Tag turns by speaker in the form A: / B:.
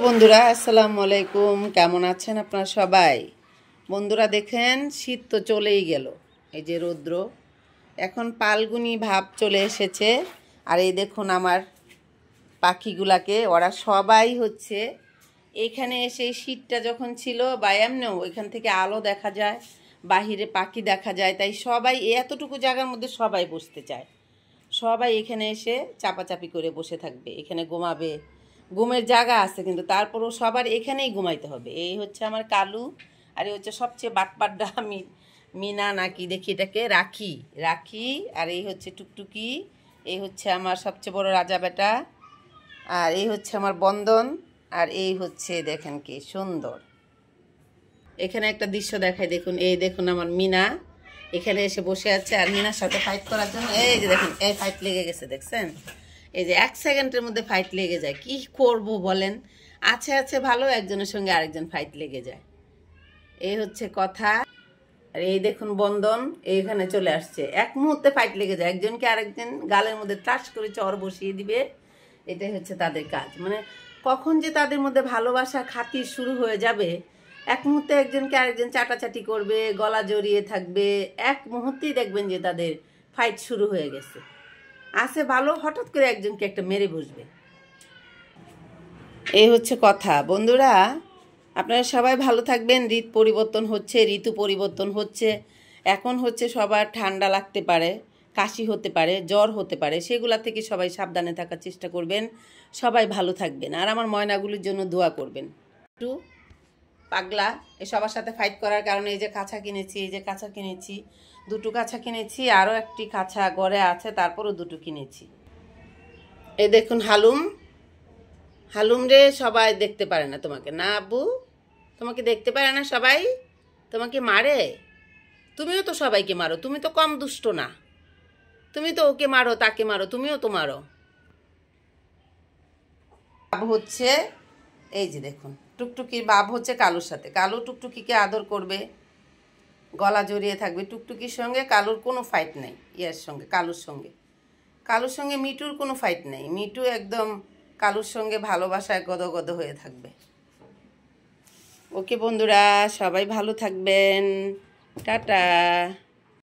A: বন্ধুরা আসসালামু আলাইকুম, কেমন আছেন আপনারা সবাই? বন্ধুরা দেখেন, শীত তো চলেই গেল। এই যে রৌদ্র, এখন ফাল্গুনি ভাব চলে এসেছে। আর এই দেখুন আমার পাখিগুলাকে, ওরা সবাই হচ্ছে এখানে এসে, শীতটা যখন ছিল বা এমনিও এখান থেকে আলো দেখা যায়, বাহিরে পাখি দেখা যায়, তাই সবাই এতটুকু জায়গার মধ্যে সবাই বসতে চায়। সবাই এখানে এসে চাপাচাপি করে বসে থাকবে, এখানে ঘুমাবে। ঘুমের জায়গা আছে কিন্তু তারপরও সবার এখানেই ঘুমাইতে হবে। এই হচ্ছে আমার কালু, আর এই হচ্ছে সবচেয়ে বাটপাড্ডা মিনা নাকি দেখি এটাকে রাখি রাখি, আর এই হচ্ছে টুকটুকি, এই হচ্ছে আমার সবচেয়ে বড় রাজা বেটা, আর এই হচ্ছে আমার বন্দন, আর এই হচ্ছে দেখেন কি সুন্দর। এখানে একটা দৃশ্য দেখায়, দেখুন এই দেখুন আমার মিনা এখানে এসে বসে আছে, আর মিনার সাথে ফাইট করার জন্য এই যে দেখুন এই ফাইট লেগে গেছে, দেখছেন? এই যে 1 সেকেন্ডের মধ্যে ফাইট লেগে যায়। কি করব বলেন? আছে আছে ভালো, একজনের সঙ্গে আরেকজন ফাইট লেগে যায়, এই হচ্ছে কথা। আর এই দেখুন বন্দন এইখানে চলে আসছে, এক মুহূর্তে ফাইট লেগে যায়, একজনকে আরেকজন গালের মধ্যে ত্রাস করে চর বসিয়ে দিবে। এটাই হচ্ছে তাদের কাজ। মানে কখন যে তাদের মধ্যে ভালোবাসা খাতির শুরু হয়ে যাবে, এক মুহূর্তে একজনকে আরেকজন চাটাচাটি করবে, গলা জড়িয়ে থাকবে, এক মুহূর্তেই দেখবেন যে তাদের ফাইট শুরু হয়ে গেছে। আছে ভালো, হঠাৎ করে একজনকে একটা মেরে বসবে। এই হচ্ছে কথা। বন্ধুরা আপনারা সবাই ভালো থাকবেন। ঋতু পরিবর্তন হচ্ছে, এখন হচ্ছে সবার ঠান্ডা লাগতে পারে, কাশি হতে পারে, জ্বর হতে পারে, সেগুলা থেকে সবাই সাবধানে থাকার চেষ্টা করবেন। সবাই ভালো থাকবেন, আর আমার ময়নাগুলির জন্য দোয়া করবেন। একটু পাগলা এই সবার সাথে ফাইট করার কারণে এই যে কাছা কিনেছি, এই যে কাছা কিনেছি, 2টো কাছা কিনেছি, আরও একটি কাছা ঘরে আছে, তারপরও 2টো কিনেছি। এই দেখুন হালুম, হালুম রে সবাই দেখতে পারে না তোমাকে, না আব্বু? তোমাকে দেখতে পারে না সবাই, তোমাকে মারে। তুমিও তো সবাইকে মারো, তুমি তো কম দুষ্ট না, তুমি তো ওকে মারো তাকে মারো, তুমিও তো মারো। বাব হচ্ছে এই যে দেখুন টুকটুকির বাব হচ্ছে কালুর সাথে, কালু টুকটুকিকে আদর করবে, গলা জড়িয়ে থাকবে টুকটুকির সঙ্গে। কালুর কোনো ফাইট নেই ইয়ার সঙ্গে, কালুর সঙ্গে মিটুর কোনো ফাইট নেই। মিটু একদম কালুর সঙ্গে ভালোবাসায় গদগদ হয়ে থাকবে। ওকে বন্ধুরা, সবাই ভালো থাকবেন, টাটা।